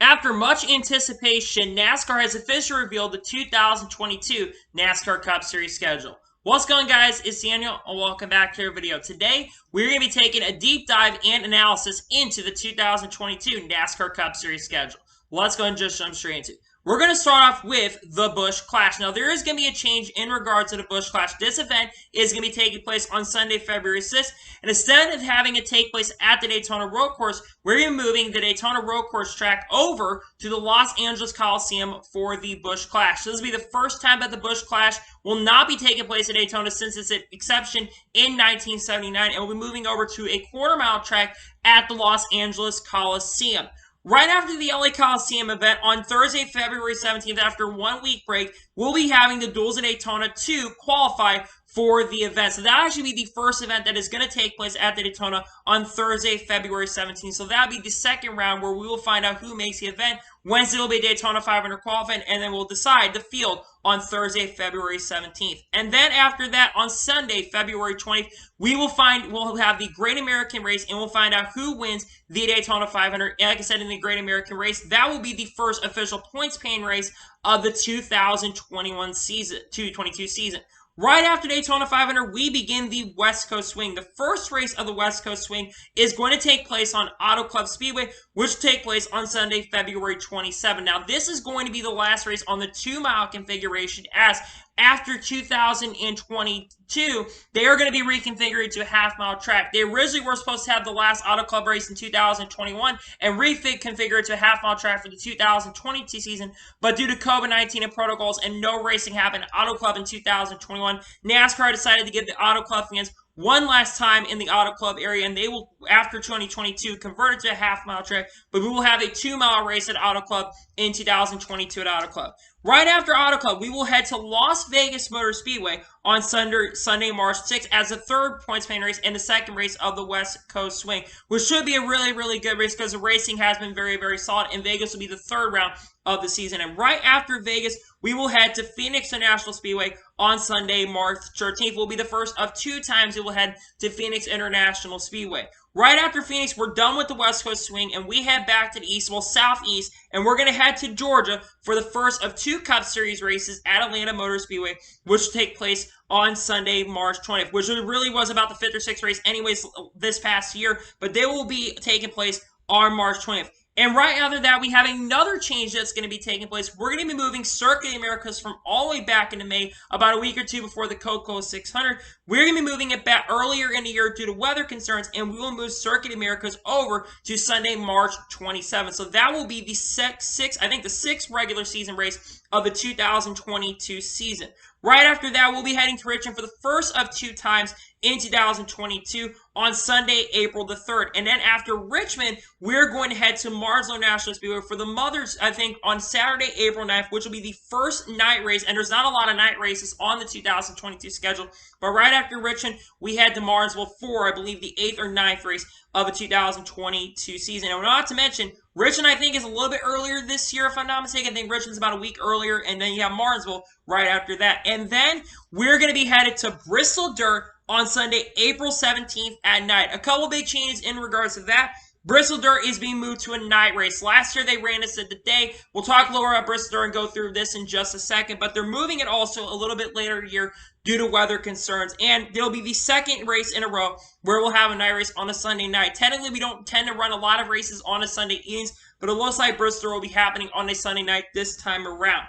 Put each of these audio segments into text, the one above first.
After much anticipation, NASCAR has officially revealed the 2022 NASCAR Cup Series schedule. What's going on, guys? It's Daniel, and welcome back to our video. Today, we're going to be taking a deep dive and analysis into the 2022 NASCAR Cup Series schedule. Let's go and just jump straight into it. We're going to start off with the Busch Clash. Now, there is going to be a change in regards to the Busch Clash. This event is going to be taking place on Sunday, February 6th. And instead of having it take place at the Daytona Road Course, we're going to be moving the Daytona Road Course track over to the Los Angeles Coliseum for the Busch Clash. So this will be the first time that the Busch Clash will not be taking place at Daytona since its inception in 1979. And we'll be moving over to a quarter-mile track at the Los Angeles Coliseum. Right after the LA Coliseum event on Thursday, February 17th, after a one-week break, we'll be having the Duels at Daytona to qualify for the event. So that'll actually be the first event that is going to take place at the Daytona on Thursday, February 17th. So that'll be the second round where we will find out who makes the event. Wednesday will be Daytona 500 qualifying, and then we'll decide the field on Thursday, February 17th. And then after that, on Sunday, February 20th, we'll have the Great American Race, and we'll find out who wins the Daytona 500. And like I said, in the Great American Race, that will be the first official points-paying race of the 2022 season. Right after Daytona 500, we begin the West Coast Swing. The first race of the West Coast Swing is going to take place on Auto Club Speedway, which will take place on Sunday, February 27. Now, this is going to be the last race on the 2-mile configuration, as after 2022, they are going to be reconfigured to a half-mile track. They originally were supposed to have the last Auto Club race in 2021 and reconfigure it to a half-mile track for the 2022 season, but due to COVID-19 and protocols and no racing happened at Auto Club in 2021, NASCAR decided to give the Auto Club fans one last time in the Auto Club area, and they will, after 2022, convert it to a half-mile track, but we will have a 2-mile race at Auto Club in 2022 at Auto Club. Right after Auto Club, we will head to Las Vegas Motor Speedway on Sunday, March 6th as the third points-paying race and the second race of the West Coast Swing, which should be a really, really good race because the racing has been very, very solid, and Vegas will be the third round of the season. And right after Vegas, we will head to Phoenix International Speedway on Sunday, March 13th. Will be the first of 2 times we will head to Phoenix International Speedway. Right after Phoenix, we're done with the West Coast Swing, and we head back to the east, well, southeast, and we're going to head to Georgia for the first of 2 Cup Series races at Atlanta Motor Speedway, which will take place on Sunday, March 20th, which really was about the 5th or 6th race anyways this past year, but they will be taking place on March 20th. And right after that, we have another change that's going to be taking place. We're going to be moving Circuit of the Americas from all the way back into May, about a week or 2 before the Coca-Cola 600. We're going to be moving it back earlier in the year due to weather concerns, and we will move Circuit of the Americas over to Sunday, March 27th. So that will be the sixth regular season race of the 2022 season. Right after that, we'll be heading to Richmond for the first of 2 times in 2022 on Sunday, April the 3rd. And then after Richmond, we're going to head to Martinsville National Speedway for the Mothers, I think, on Saturday, April 9th, which will be the first night race. And there's not a lot of night races on the 2022 schedule. But right after Richmond, we head to Martinsville for, I believe, the 8th or 9th race of the 2022 season. And not to mention, Richmond, I think, is a little bit earlier this year, if I'm not mistaken. I think Richmond's about a week earlier, and then you have Martinsville right after that. And then we're going to be headed to Bristol Dirt on Sunday, April 17th at night. A couple big changes in regards to that. Bristol Dirt is being moved to a night race. Last year, they ran this at the day. We'll talk a little about Bristol Dirt and go through this in just a second, but they're moving it also a little bit later in the year due to weather concerns, and it'll be the second race in a row where we'll have a night race on a Sunday night. Technically, we don't tend to run a lot of races on a Sunday evenings, but it looks like Bristol will be happening on a Sunday night this time around.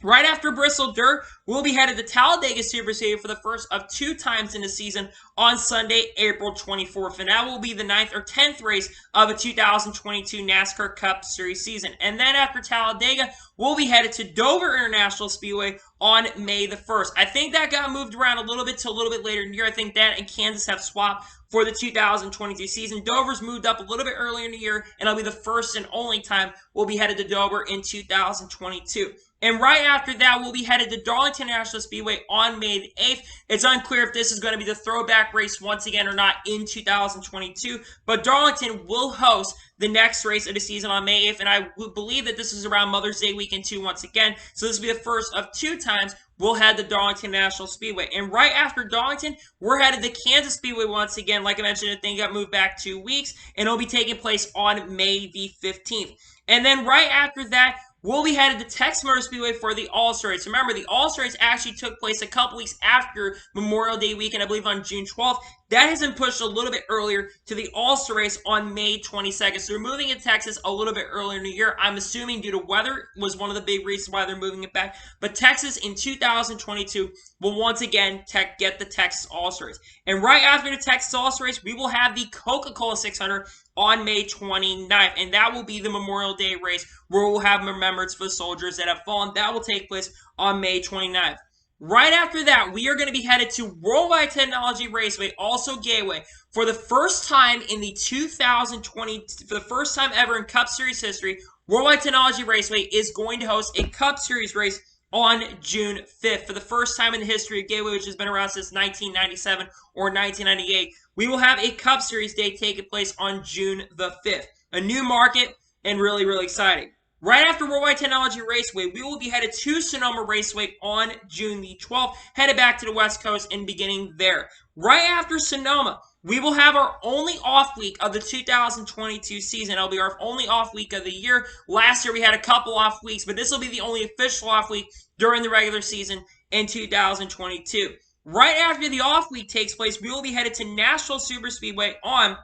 Right after Bristol Dirt, we'll be headed to Talladega Super Speedway for the first of 2 times in the season on Sunday, April 24th. And that will be the 9th or 10th race of the 2022 NASCAR Cup Series season. And then after Talladega, we'll be headed to Dover International Speedway on May the 1st. I think that got moved around a little bit to a little bit later in the year. I think that and Kansas have swapped for the 2022 season. Dover's moved up a little bit earlier in the year, and it'll be the first and only time we'll be headed to Dover in 2022. And right after that, we'll be headed to Darlington National Speedway on May the 8th. It's unclear if this is going to be the throwback race once again or not in 2022, but Darlington will host the next race of the season on May 8th, and I believe that this is around Mother's Day weekend too once again, so this will be the first of 2 times we'll head to Darlington National Speedway. And right after Darlington, we're headed to Kansas Speedway once again. Like I mentioned, the thing got moved back 2 weeks, and it'll be taking place on May the 15th. And then right after that, we'll be headed to Texas Motor Speedway for the All-Star Race. Remember, the All-Star Race actually took place a couple weeks after Memorial Day weekend, I believe on June 12th. That has been pushed a little bit earlier to the All-Star Race on May 22nd. So we're moving in Texas a little bit earlier in the year. I'm assuming due to weather was one of the big reasons why they're moving it back. But Texas in 2022 will once again get the Texas All-Star Race. And right after the Texas All-Star Race, we will have the Coca-Cola 600 on May 29th. And that will be the Memorial Day race where we'll have remembrance for the soldiers that have fallen. That will take place on May 29th. Right after that, we are going to be headed to Worldwide Technology Raceway, also Gateway, for the first time in the 2020, for the first time ever in Cup Series history. Worldwide Technology Raceway is going to host a Cup Series race on June 5th. For the first time in the history of Gateway, which has been around since 1997 or 1998, we will have a Cup Series day taking place on June the 5th. A new market and really, really exciting. Right after Worldwide Technology Raceway, we will be headed to Sonoma Raceway on June the 12th, headed back to the West Coast and beginning there. Right after Sonoma, we will have our only off week of the 2022 season. It'll be our only off week of the year. Last year we had a couple off weeks, but this will be the only official off week during the regular season in 2022. Right after the off week takes place, we will be headed to Nashville Superspeedway on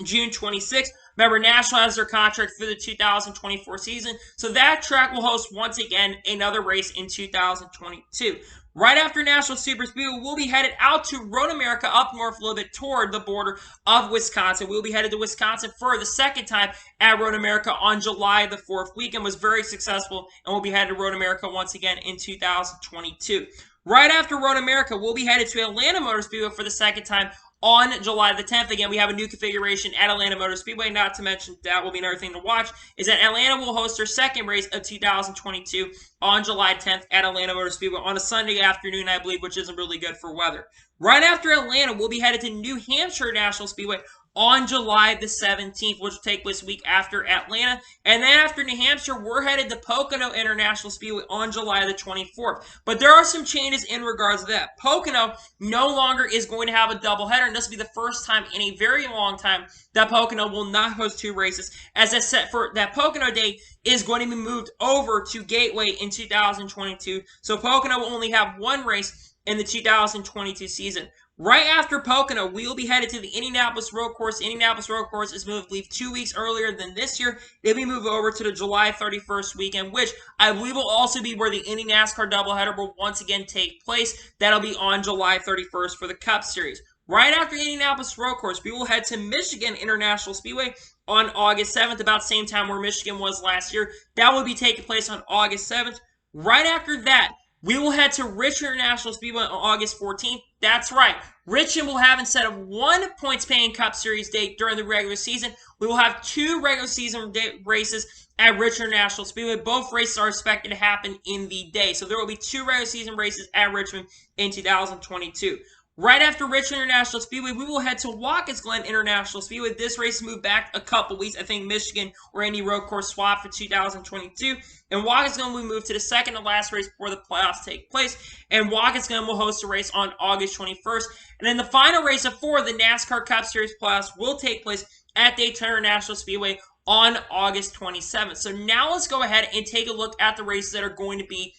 June 26th. Remember, Nashville has their contract for the 2024 season, so that track will host once again another race in 2022. Right after Nashville Superspeedway, we'll be headed out to Road America up north a little bit toward the border of Wisconsin. We'll be headed to Wisconsin for the second time at Road America on July the 4th. Weekend was very successful, and we'll be headed to Road America once again in 2022. Right after Road America, we'll be headed to Atlanta Motor Speedway for the second time on July the 10th. Again, we have a new configuration at Atlanta Motor Speedway. Not to mention, that will be another thing to watch, is that Atlanta will host their second race of 2022 on July 10th at Atlanta Motor Speedway on a Sunday afternoon, I believe, which isn't really good for weather. Right after Atlanta, we'll be headed to New Hampshire National Speedway on July the 17th, which will take place a week after Atlanta. And then after New Hampshire, we're headed to Pocono International Speedway on July the 24th. But there are some changes in regards to that. Pocono no longer is going to have a doubleheader, and this will be the first time in a very long time that Pocono will not host 2 races. As I said, for that Pocono day is going to be moved over to Gateway in 2022. So Pocono will only have 1 race in the 2022 season. Right after Pocono, we will be headed to the Indianapolis Road Course. Indianapolis Road Course is moved, I believe, 2 weeks earlier than this year. It'll be moved over to the July 31st weekend, which I believe will also be where the Indy NASCAR doubleheader will once again take place. That'll be on July 31st for the Cup Series. Right after Indianapolis Road Course, we will head to Michigan International Speedway on August 7th, about the same time where Michigan was last year. That will be taking place on August 7th. Right after that, we will head to Richmond International Speedway on August 14th. That's right. Richmond will have, instead of 1 points-paying Cup Series date during the regular season, we will have 2 regular season races at Richmond International Speedway. Both races are expected to happen in the day. So there will be 2 regular season races at Richmond in 2022. Right after Richmond International Speedway, we will head to Watkins Glen International Speedway. This race moved back a couple weeks. I think Michigan or Indy Road Course swapped for 2022. And Watkins Glen will move to the second and last race before the playoffs take place. And Watkins Glen will host a race on August 21st. And then the final race of 4, the NASCAR Cup Series playoffs, will take place at Daytona International Speedway on August 27th. So now let's go ahead and take a look at the races that are going to be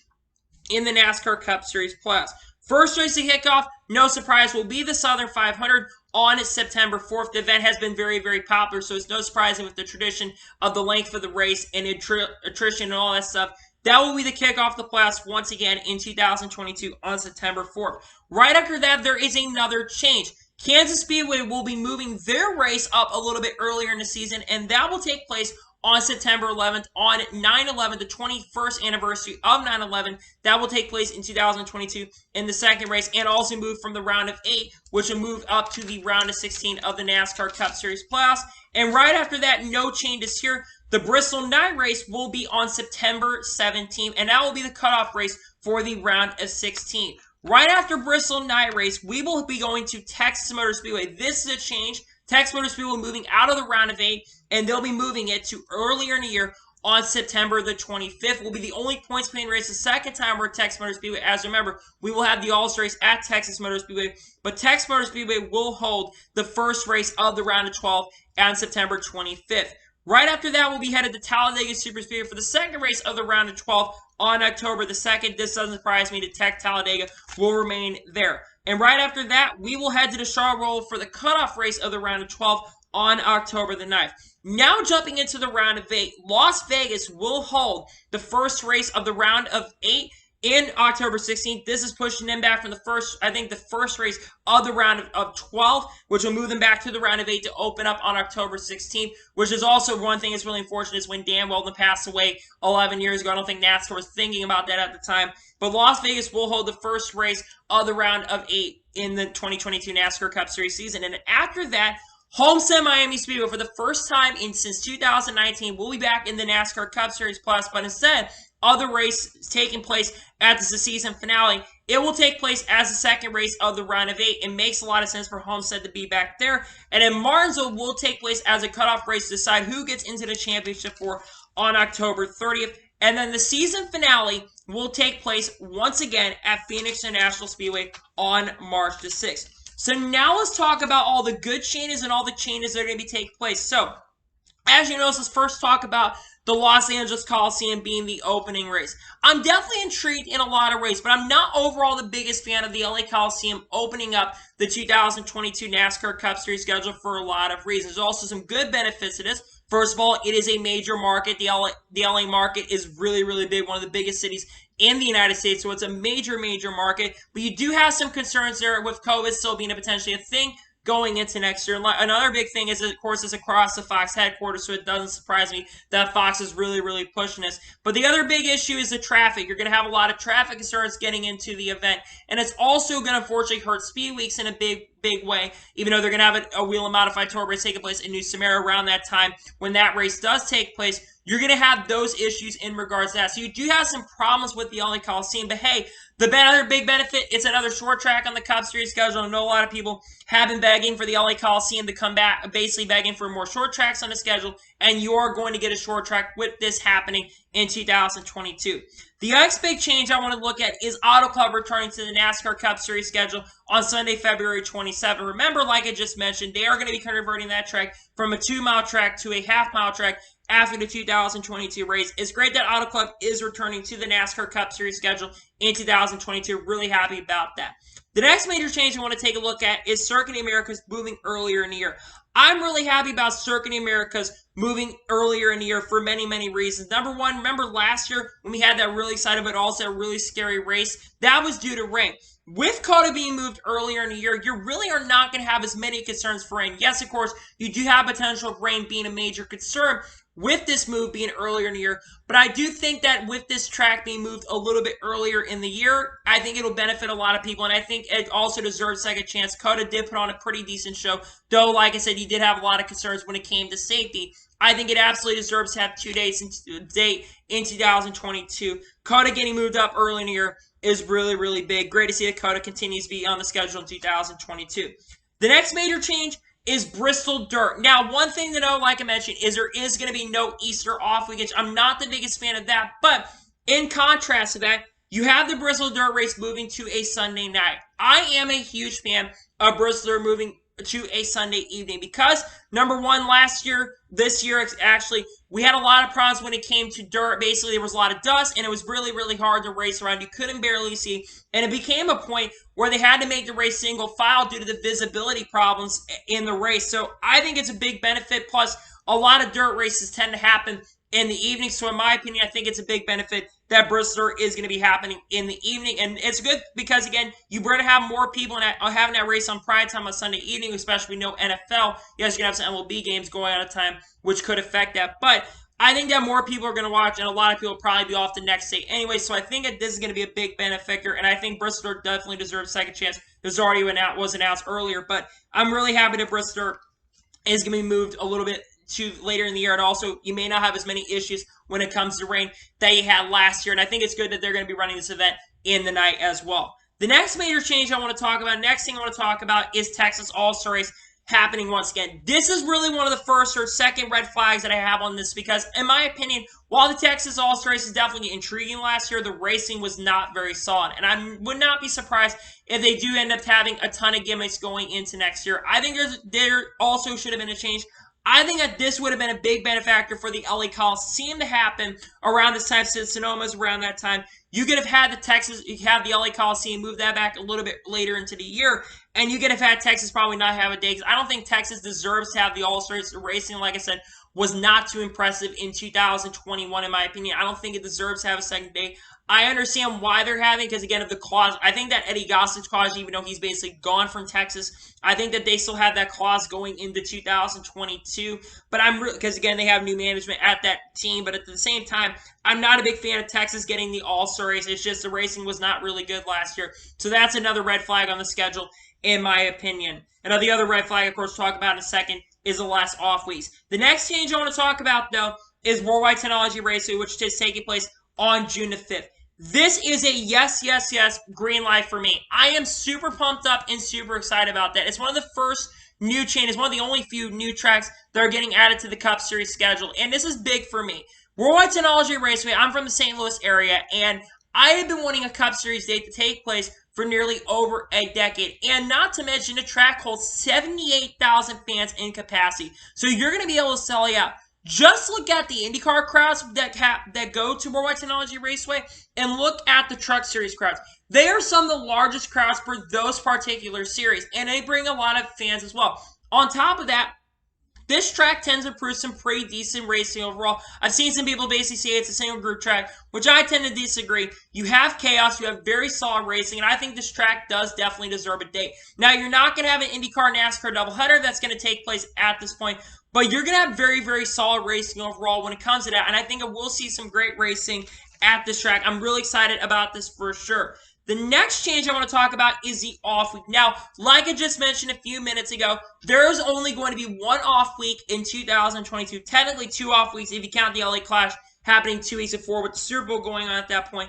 in the NASCAR Cup Series playoffs. First race to kick off, no surprise, will be the Southern 500 on September 4th. The event has been very, very popular, so it's no surprising with the tradition of the length of the race and attrition and all that stuff. That will be the kickoff of the playoffs once again in 2022 on September 4th. Right after that, there is another change. Kansas Speedway will be moving their race up a little bit earlier in the season, and that will take place on September 11th. On 9/11, the 21st anniversary of 9/11, that will take place in 2022 in the second race, and also move from the round of 8, which will move up to the round of 16 of the NASCAR Cup Series playoffs. And right after that, no changes here. The Bristol night race will be on September 17th, and that will be the cutoff race for the round of 16. Right after Bristol night race, we will be going to Texas Motor Speedway. This is a change. Texas Motor Speedway moving out of the round of 8, and they'll be moving it to earlier in the year on September the 25th. Will be the only points paying race the second time we're at Texas Motor Speedway. As remember, we will have the All-Star race at Texas Motor Speedway, but Texas Motor Speedway will hold the first race of the round of 12 on September 25th. Right after that, we'll be headed to Talladega Super Speedway for the second race of the round of 12 on October the 2nd. This doesn't surprise me that Tech Talladega will remain there. And right after that, we will head to the Charlotte Roll for the cutoff race of the round of 12 on October the 9th. Now jumping into the round of 8, Las Vegas will hold the first race of the round of 8 in October 16th. This is pushing them back from the first race of the round of 12, which will move them back to the round of 8 to open up on October 16th, which is also one thing that's really unfortunate is when Dan Weldon passed away 11 years ago. I don't think NASCAR was thinking about that at the time. But Las Vegas will hold the first race of the round of 8 in the 2022 NASCAR Cup Series season. And after that, Homestead Miami Speedway, for the first time since 2019, will be back in the NASCAR Cup Series Plus, but instead of the race taking place at the season finale, it will take place as the second race of the round of 8. It makes a lot of sense for Homestead to be back there. And then Martinsville will take place as a cutoff race to decide who gets into the championship on October 30th. And then the season finale will take place once again at Phoenix International Speedway on March the 6th. So now let's talk about all the good changes and all the changes that are going to be taking place. So, as you know, let's first talk about the Los Angeles Coliseum being the opening race. I'm definitely intrigued in a lot of ways, but I'm not overall the biggest fan of the LA Coliseum opening up the 2022 NASCAR Cup Series schedule for a lot of reasons. There's also some good benefits to this. First of all, it is a major market. The LA market is really, really big, one of the biggest cities in the United States, so it's a major, major market. But you do have some concerns there with COVID still being potentially a thing going into next year. Another big thing is, of course, it's across the Fox headquarters, so it doesn't surprise me that Fox is really, really pushing this. But the other big issue is the traffic. You're going to have a lot of traffic concerns getting into the event, and it's also going to unfortunately hurt Speed Weeks in a big way, even though they're going to have a wheel and modified tour race taking place in New Smyrna around that time. When that race does take place, you're going to have those issues in regards to that. So you do have some problems with the LA Coliseum, but hey, the other big benefit, it's another short track on the Cup Series schedule. I know a lot of people have been begging for the LA Coliseum to come back, basically begging for more short tracks on the schedule, and you're going to get a short track with this happening in 2022. The next big change I want to look at is Auto Club returning to the NASCAR Cup Series schedule on Sunday, February 27. Remember, like I just mentioned, they are going to be converting that track from a 2-mile track to a half-mile track after the 2022 race. It's great that Auto Club is returning to the NASCAR Cup Series schedule in 2022. Really happy about that. The next major change I want to take a look at is Circuit of the Americas moving earlier in the year. I'm really happy about Circuit of the Americas moving earlier in the year for many, many reasons. Number one, remember last year when we had that really exciting but also a really scary race? That was due to rain. With COTA being moved earlier in the year, you really are not going to have as many concerns for rain. Yes, of course, you do have potential of rain being a major concern with this move being earlier in the year, but I do think that with this track being moved a little bit earlier in the year, I think it'll benefit a lot of people, and I think it also deserves a second chance. COTA did put on a pretty decent show, though, like I said, you did have a lot of concerns when it came to safety. I think it absolutely deserves to have 2 days in 2022. COTA getting moved up early in the year is really, really big. Great to see that COTA continues to be on the schedule in 2022. The next major change is Bristol Dirt. Now, one thing to know, like I mentioned, is there is going to be no Easter off weekend. I'm not the biggest fan of that, but in contrast to that, you have the Bristol Dirt race moving to a Sunday night. I am a huge fan of Bristol Dirt moving to a Sunday evening because, number one, this year, actually, we had a lot of problems when it came to dirt. Basically, there was a lot of dust, and it was really, really hard to race around. You couldn't barely see, and it became a point where they had to make the race single file due to the visibility problems in the race. So I think it's a big benefit, plus a lot of dirt races tend to happen in the evening. So in my opinion, I think it's a big benefit that Bristol is going to be happening in the evening. And it's good because, again, you better have more people having that race on prime time on Sunday evening, especially no NFL. Yes, you're going to have some MLB games going on at a time, which could affect that. But I think that more people are going to watch, and a lot of people will probably be off the next day anyway. So I think that this is going to be a big benefactor, and I think Bristol definitely deserves a second chance. This already was announced earlier, but I'm really happy that Bristol is going to be moved a little bit to later in the year. And also, you may not have as many issues when it comes to rain that you had last year. And I think it's good that they're going to be running this event in the night as well. The next major change I want to talk about, next thing I want to talk about is Texas All-Star Race happening once again. This is really one of the first or second red flags that I have on this because, in my opinion, while the Texas All-Star Race is definitely intriguing last year, the racing was not very solid. And I would not be surprised if they do end up having a ton of gimmicks going into next year. I think there also should have been a change. I think that this would have been a big benefactor for the LA Coliseum to happen around this time, since Sonoma's around that time. You could have had the LA Coliseum, move that back a little bit later into the year, and you could have had Texas probably not have a day, because I don't think Texas deserves to have the All-Star racing, like I said, was not too impressive in 2021, in my opinion. I don't think it deserves to have a second day. I understand why they're having, because again, of the clause. I think that Eddie Gossage clause, even though he's basically gone from Texas, I think that they still have that clause going into 2022. But because again, they have new management at that team. But at the same time, I'm not a big fan of Texas getting the All-Star race. It's just the racing was not really good last year. So that's another red flag on the schedule, in my opinion. And the other red flag, of course, we'll talk about in a second, is the less off weeks. The next change I want to talk about, though, is Worldwide Technology Raceway, which is taking place on June the 5th. This is a yes, yes, yes green light for me. I am super pumped up and super excited about that. It's one of the first new changes, one of the only few new tracks that are getting added to the Cup Series schedule, and this is big for me. Worldwide Technology Raceway, I'm from the St. Louis area, and I have been wanting a Cup Series date to take place for nearly over a decade. And not to mention, the track holds 78,000 fans in capacity. So you're going to be able to sell out. Just look at the IndyCar crowds that go to Worldwide Technology Raceway and look at the Truck Series crowds. They are some of the largest crowds for those particular series, and they bring a lot of fans as well. On top of that, this track tends to prove some pretty decent racing overall. I've seen some people basically say it's a single group track, which I tend to disagree. You have chaos, you have very solid racing, and I think this track does definitely deserve a date. Now, you're not going to have an IndyCar NASCAR doubleheader that's going to take place at this point, but you're going to have very, very solid racing overall when it comes to that, and I think we'll see some great racing at this track. I'm really excited about this for sure. The next change I want to talk about is the off week. Now, like I just mentioned a few minutes ago, there is only going to be one off week in 2022. Technically, 2 off weeks if you count the LA Clash happening 2 weeks before with the Super Bowl going on at that point.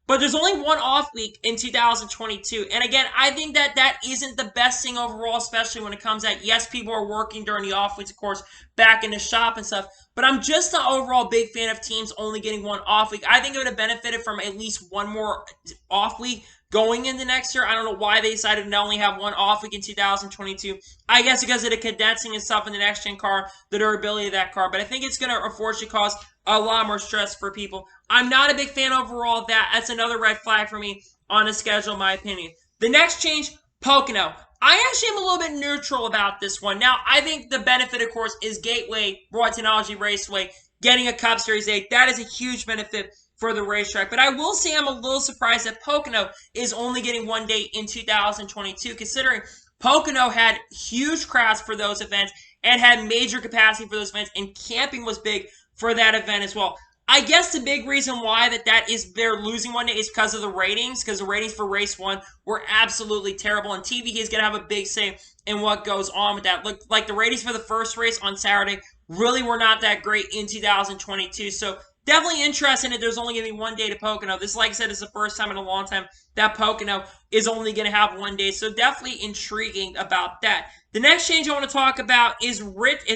But there's only one off week in 2022. And again, I think that that isn't the best thing overall, especially when it comes at, yes, people are working during the off weeks, of course, back in the shop and stuff. But I'm just an overall big fan of teams only getting one off week. I think it would have benefited from at least one more off week going into next year. I don't know why they decided to only have one off week in 2022. I guess because of the condensing and stuff in the next-gen car, the durability of that car. But I think it's going to unfortunately cause a lot more stress for people. I'm not a big fan overall of that. That's another red flag for me on the schedule, in my opinion. The next change, Pocono. I actually am a little bit neutral about this one. Now, I think the benefit, of course, is Gateway, Worldwide Technology Raceway, getting a Cup Series 8. That is a huge benefit for the racetrack. But I will say I'm a little surprised that Pocono is only getting one date in 2022, considering Pocono had huge crowds for those events and had major capacity for those events, and camping was big for that event as well. I guess the big reason why they're losing one day is because of the ratings, because the ratings for race 1 were absolutely terrible, and TV is going to have a big say in what goes on with that. Look, like the ratings for the first race on Saturday really were not that great in 2022, so definitely interesting that there's only going to be one day to Pocono. This, like I said, is the first time in a long time that Pocono is only going to have one day, so definitely intriguing about that. The next change I want to talk about is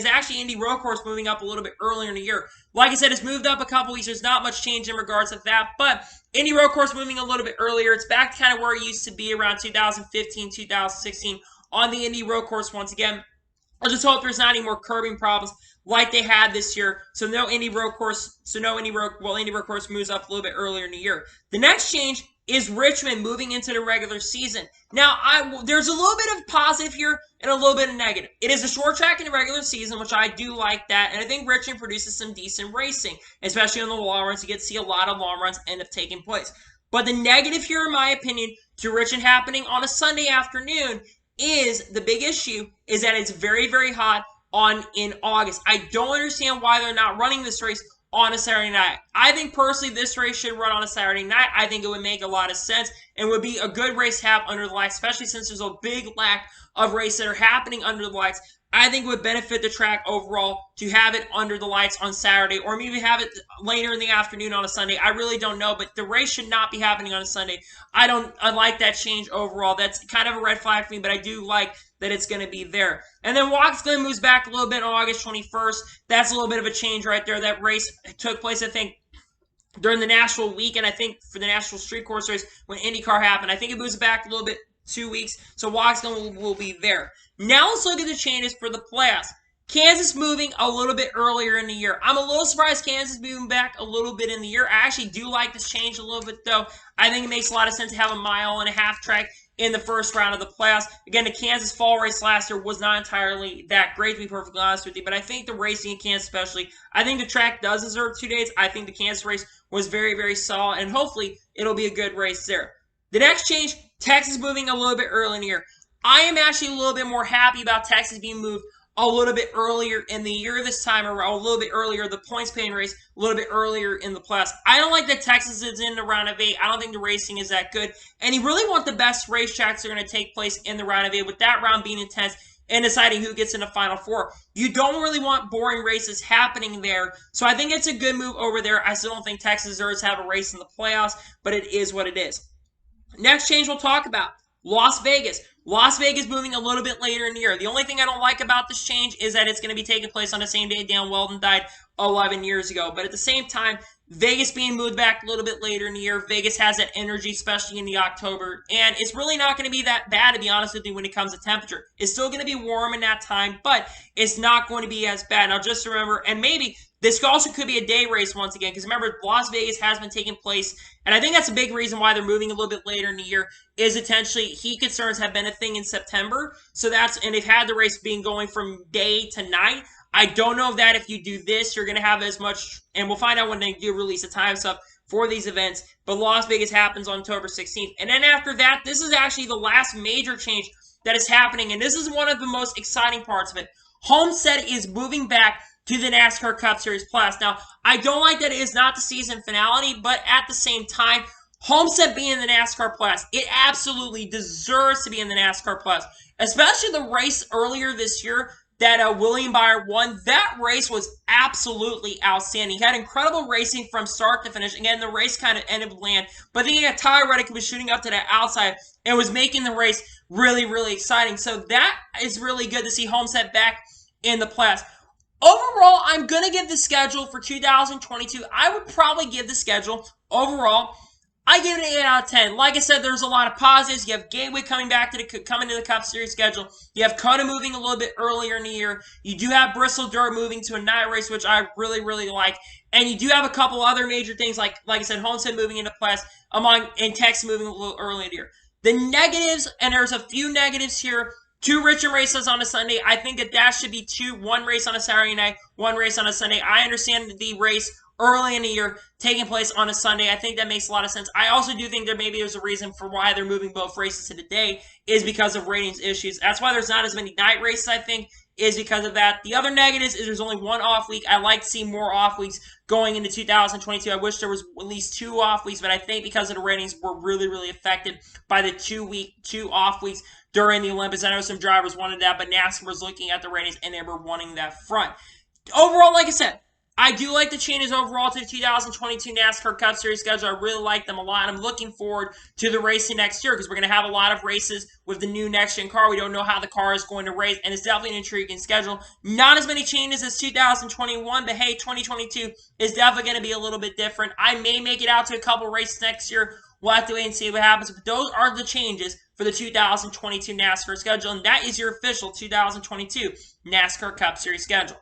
actually Indy Road Course moving up a little bit earlier in the year. Like I said, it's moved up a couple weeks. There's not much change in regards to that, but Indy Road Course moving a little bit earlier. It's back to kind of where it used to be around 2015, 2016 on the Indy Road Course once again. I just hope there's not any more curbing problems like they had this year. So Indy Road Course moves up a little bit earlier in the year. The next change is Richmond moving into the regular season. Now, there's a little bit of positive here and a little bit of negative. It is a short track in the regular season, which I do like that, and I think Richmond produces some decent racing, especially on the long runs. You get to see a lot of long runs end up taking place. But the negative here, in my opinion, to Richmond happening on a Sunday afternoon is the big issue is that it's very, very hot in August. I don't understand why they're not running this race on a Saturday night. I think personally this race should run on a Saturday night. I think it would make a lot of sense and would be a good race to have under the lights, especially since there's a big lack of races that are happening under the lights. I think it would benefit the track overall to have it under the lights on Saturday, or maybe have it later in the afternoon on a Sunday. I really don't know, but the race should not be happening on a Sunday. I like that change overall. That's kind of a red flag for me, but I do like that it's going to be there. And then Watkins Glen moves back a little bit on August 21st. That's a little bit of a change right there. That race took place, I think, during the National weekend, I think, for the National Street Course race when IndyCar happened. I think it moves back a little bit, 2 weeks, so Watkins Glen will be there. Now let's look at the changes for the playoffs. Kansas moving a little bit earlier in the year. I'm a little surprised Kansas moving back a little bit in the year. I actually do like this change a little bit, though. I think it makes a lot of sense to have a 1.5 mile track in the first round of the playoffs. Again, the Kansas fall race last year was not entirely that great, to be perfectly honest with you, but I think the racing in Kansas especially, I think the track does deserve 2 days. I think the Kansas race was very, very solid, and hopefully it'll be a good race there. The next change, Texas moving a little bit early in the year. I am actually a little bit more happy about Texas being moved a little bit earlier in the year this time, or a little bit earlier, the points paying race, a little bit earlier in the playoffs. I don't like that Texas is in the round of 8. I don't think the racing is that good. And you really want the best racetracks that are going to take place in the round of 8, with that round being intense and deciding who gets in the Final Four. You don't really want boring races happening there. So I think it's a good move over there. I still don't think Texas deserves to have a race in the playoffs, but it is what it is. Next change we'll talk about, Las Vegas. Las Vegas moving a little bit later in the year. The only thing I don't like about this change is that it's going to be taking place on the same day Dan Weldon died 11 years ago. But at the same time, Vegas being moved back a little bit later in the year. Vegas has that energy, especially in the October. And it's really not going to be that bad, to be honest with you, when it comes to temperature. It's still going to be warm in that time, but it's not going to be as bad. Now, just remember, and maybe this also could be a day race once again, because remember, Las Vegas has been taking place, and I think that's a big reason why they're moving a little bit later in the year, is potentially heat concerns have been a thing in September. So and they've had the race being going from day to night. I don't know if you do this, you're going to have as much, and we'll find out when they do release the time stuff for these events, but Las Vegas happens on October 16th. And then after that, this is actually the last major change that is happening, and this is one of the most exciting parts of it. Homestead is moving back to the NASCAR Cup Series Plus. Now, I don't like that it is not the season finale, but at the same time, Homestead being in the NASCAR Plus, it absolutely deserves to be in the NASCAR Plus. Especially the race earlier this year that William Byron won. That race was absolutely outstanding. He had incredible racing from start to finish. Again, the race kind of ended bland, but then you got Tyler Reddick, who was shooting up to the outside and was making the race really, really exciting. So that is really good to see Homestead back in the Plus. Overall, I'm going to give the schedule for 2022. I would probably give the schedule overall, I give it an 8 out of 10. Like I said, there's a lot of positives. You have Gateway coming to the Cup Series schedule. You have COTA moving a little bit earlier in the year. You do have Bristol Dirt moving to a night race, which I really, really like. And you do have a couple other major things, like I said, Homestead moving into Plus, and Texas moving a little early in the year. The negatives, and there's a few negatives here. 2 Richmond races on a Sunday. I think that should be 1 race on a Saturday night, 1 race on a Sunday. I understand the race early in the year taking place on a Sunday. I think that makes a lot of sense. I also do think there's a reason for why they're moving both races to the day is because of ratings issues. That's why there's not as many night races, I think, is because of that. The other negatives is there's only 1 off week. I like to see more off weeks going into 2022. I wish there was at least 2 off weeks, but I think because of the ratings, we're really, really affected by the 2 off weeks during the Olympics. I know some drivers wanted that, but NASCAR was looking at the ratings and they were wanting that front. Overall, like I said, I do like the changes overall to the 2022 NASCAR Cup Series schedule. I really like them a lot. I'm looking forward to the racing next year because we're going to have a lot of races with the new next-gen car. We don't know how the car is going to race, and it's definitely an intriguing schedule. Not as many changes as 2021, but hey, 2022 is definitely going to be a little bit different. I may make it out to a couple races next year. We'll have to wait and see what happens, but those are the changes for the 2022 NASCAR schedule, and that is your official 2022 NASCAR Cup Series schedule.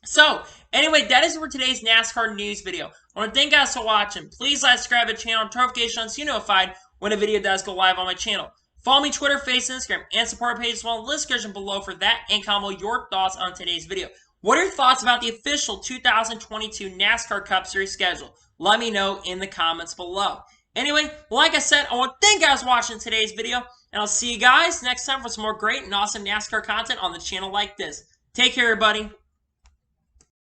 So, anyway, that is for today's NASCAR news video. I want to thank you guys for watching. Please like, subscribe to the channel, and turn notifications so you're notified when a video does go live on my channel. Follow me Twitter, Facebook, Instagram, and support page as well in the description below for that, and comment your thoughts on today's video. What are your thoughts about the official 2022 NASCAR Cup Series schedule? Let me know in the comments below. Anyway, like I said, I want to thank you guys for watching today's video, and I'll see you guys next time for some more great and awesome NASCAR content on the channel like this. Take care, everybody.